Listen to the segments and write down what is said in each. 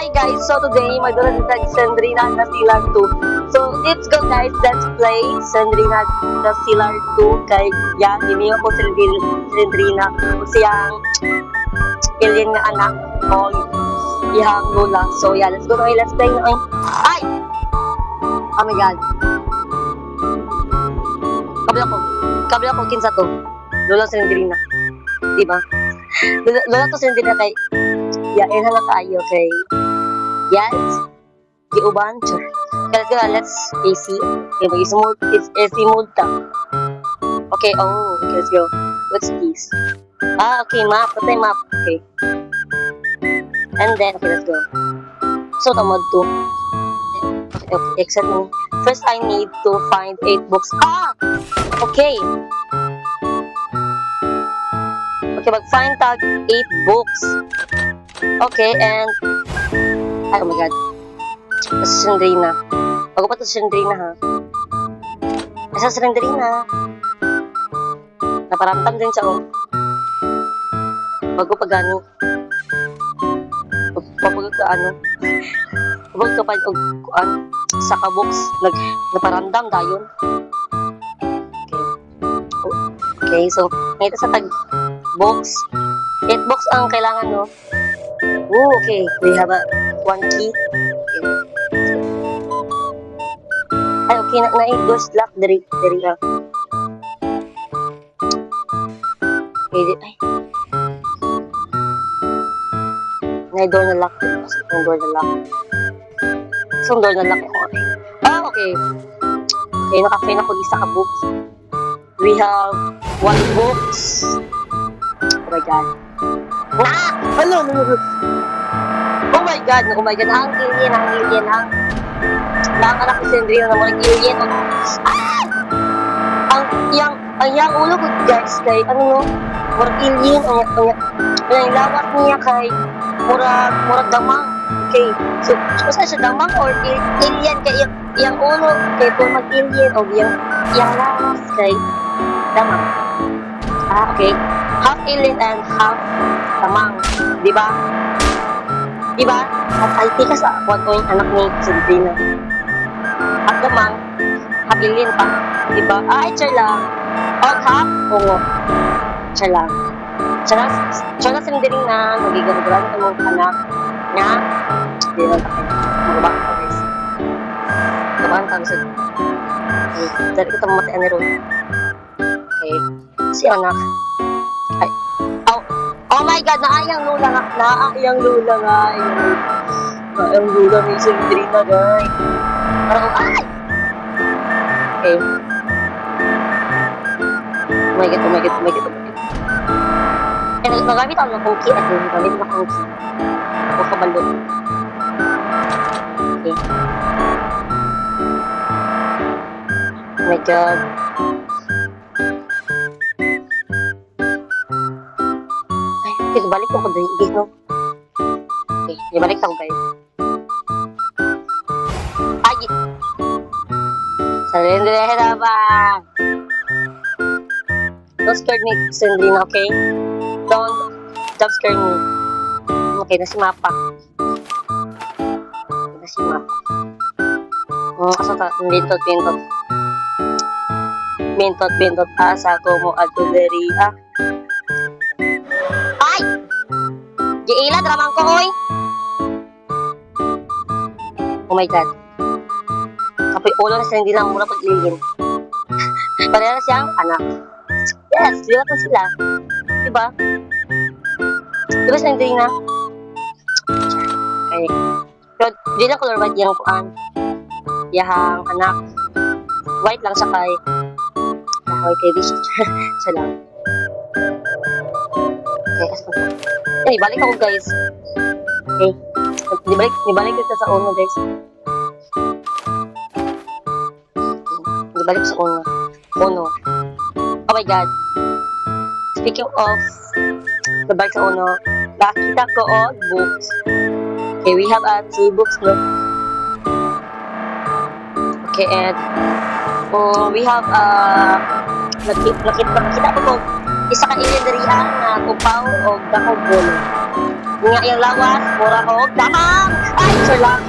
Hi guys, so today magdala sa Sandrina na Silar 2. So let's go guys, let's play Sandrina na Silar 2 kay yan, hindi ko Sandrina o siyang alien nga anak o ihang lola. So yeah, let's go na let's play na ay! Oh my god. Kabla ko kinsa to. Lola Sandrina. Diba? Lola to Sandrina kay ya, na tayo kay yes, giuban sure. Kaya let's AC. Okay, AC mode ta. Okay, okay, let's go. What's this? Okay, map. Patay map. Okay. And then, okay, let's go. So, mode 2. Okay, exit me. First, I need to find 8 books. Okay. Okay, mag-find tag 8 books. Okay, and ay, oh my god. Ito si Sandrina. Bago pa ito si Sandrina, ha? Asa si Sandrina? Naparamdam din siya, oh. Bago pa gani. Kapag ka, ano? Kapag ka pa, sa kabox, naparamdam dayon. Okay, so, ngayon sa tag box. 8 box ang kailangan, no? Okay. We have a 1 key. Ay, okay. Na-ghost lock. Dari ka. Okay. Ay. Na-door na lock. Yung door na lock. So, door na lock ako. Okay. Okay, naka-find ako isa ka books. We have 1 books. Oh my god. Hello! Oh my god, ang alien, ang anak ni Sandrina na mga alien. Ang yang ulo ko guys, kay ano no, murag alien, ang lawak niya kay murag damang. Okay, so basta siya damang or alien kay yang ulo, kay kung mag-alien o yang lawas kay damang. Okay. Half alien and half damang. Diba? At ay tika sa kwan ko yung anak ni Sandrina. Half damang, half alien pa. Diba? Ay, char lang. Half, oo. Char lang Sandrina, magigaraduran ka mong anak nga. Hindi lang tayo. Magabak ka guys. Kabaan ka gusto. Okay. Dari ko tamang matian ni Ron. Okay. Si anak. Ay. Oh my god, naayang lula nga. Naayang lula ni Sandrina, guys. Parang, ay! Okay. Oh my god. Eh, nagamit ako ng kongki. Nagamit ng kongki. Ako kabalo. Okay. Oh my god. Okay, balik ako dahil no? Okay, ibalik ako guys. Ay! Sandrina ba? Don't scare me, Sandrina, okay? Don't scare me. Okay, nasimapa. Asa ta? Bintot. Asa ko mo adultery, Ay! Giila, dramang ko, oy! Oh my god. Kapoy ulo na Sandrina muna pag-ilin. Pareha siyang anak. Yes, di ba ito sila? Diba? Diba Sandrina? Okay. Pero di na color white yung kuan. Yahang anak. White lang siya kay white kay Bish. Siya lang. Okay, kasi ibalik ako guys. Okay. Ibalik kita sa uno guys. Ibalik sa uno. Oh my god. Speaking of ibalik sa uno, nakita ko books. Okay, we have 2 books, no? Okay, and we have nakita ko isa ka alien darihan na kupaw o dako bolo. Nga yung lawas, mura ko, damang! Ay, sure lang.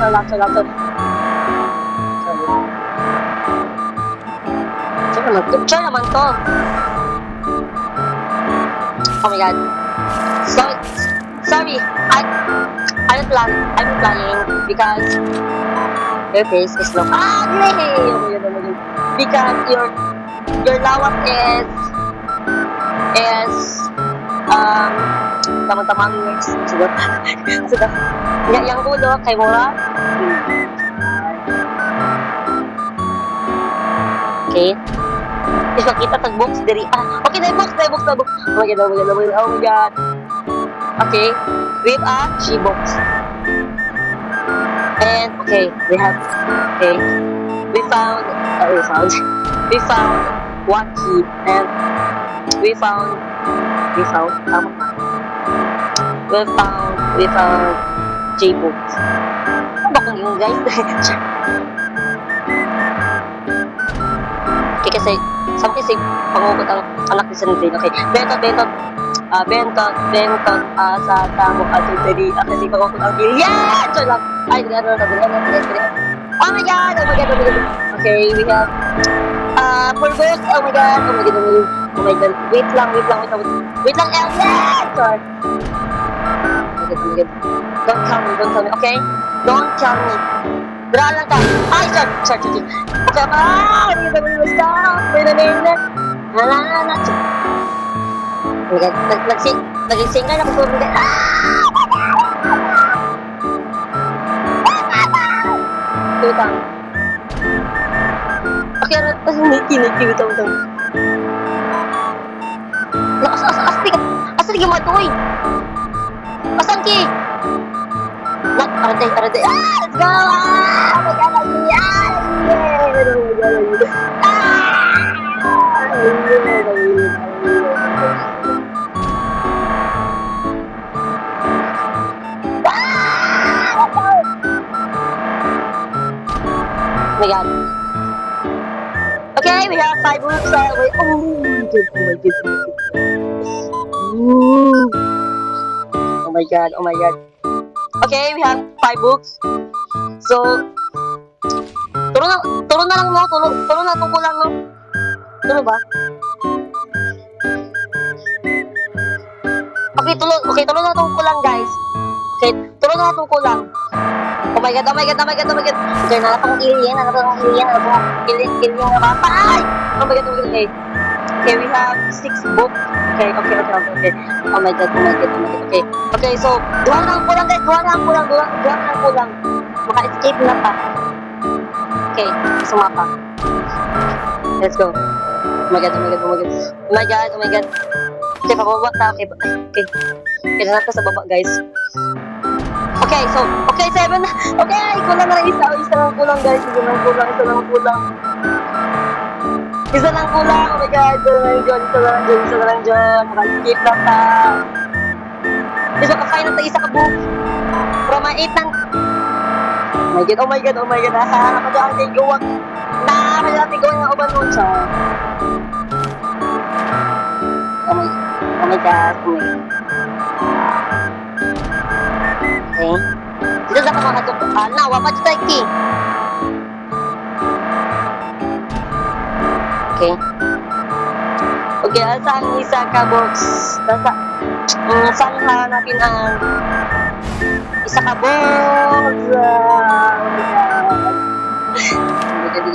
Sure naman to. Oh my god. Sorry. I'm flying because your face is low. Great! Oh my god. Because your lawas is tamang-tamang words. Sudah. Yang ulo kay Mora. Okay. Is makita tag box diri. Okay, na box. Oh my god. Okay. With a she box. And okay, we found one key and we found J-book. Ano ba kung yun, guys? Okay, kasi pangukot ang anak ni Sanidrin. Okay, bentot, sa tamo at uteri. Kasi pangukot ang dili. Yeah! So lang. Ay, ano. Oh my god. Okay, we have for books. Oh my god. Wait lang, Elliot! Sorry. Oh my god. Don't tell me, okay? Don't tell me. Dra lang ka. Ay, sorry. Okay, stop. Wait a minute. Hala. Oh my god. Nag-singer na ko. Tutang. Okay, niki. Tutang. Asli matoy. Asan ki? Araday. Let's go! Oh my god, oh my god. Okay, we have 5 books. Oh my god. Okay, we have 5 books. So, turo na lang no. Turo na tungkol lang no. Turo ba? Okay, turo na tungkol lang guys. Okay, turo na tungkol lang. Oh my god. Okay, nakapang alien na ba? Ay! Oh my god. Okay, we have 6 books. Okay. Oh my god. Okay, so, duha na ang kulang. Maka-escape na pa. Okay, sumapa. Let's go. Oh my god. Okay, pababa ta. Okay. Kaya natin sa baba, guys. Okay, so, 7 na. Okay, kulang na isa lang kulang, guys. Isa lang kulang. Oh my god. Isa lang dyan. Maka-escape na ta. Isa ka final ta isa ka book. From 8 nang. Oh my god. Ako dyan ang tigawag. Ang uban nun siya. Oh my god. Okay. Dito sa pamakatok. Wapa dito tayo ki. Okay, saan isa ka box? Saan hanapin ang isa ka box? Oh my god.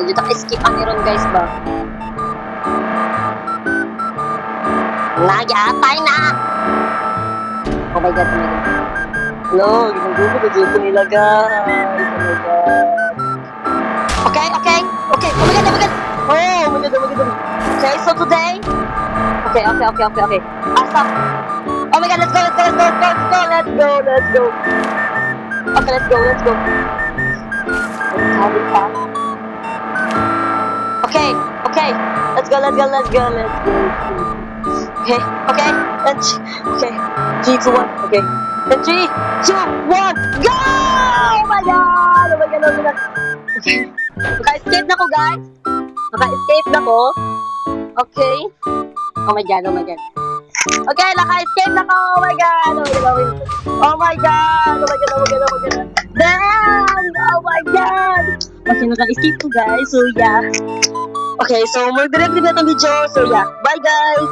Dito skip ang iron guys ba? Nagyatay na! Oh my god. Hello, ginagawa ko dito nila guys. Oh my god. Okay. Oh my god. Okay, so today. Okay. Asa. Oh my god, let's go. Okay, let's go. Okay. Let's go. Okay. 3, 2, 1. Okay. 3, 2, 1, go! Oh my god. Okay. Naka-escape na ko, guys. Okay. Oh my god. Okay, naka-escape na ko. Oh my God. Oh my God. Oh my God. Oh my God. Oh my God. Oh my God. Damn. Oh my God. Okay, naka-escape ko guys. So yeah. Okay, so mag-direct na itong video. So yeah. Bye guys.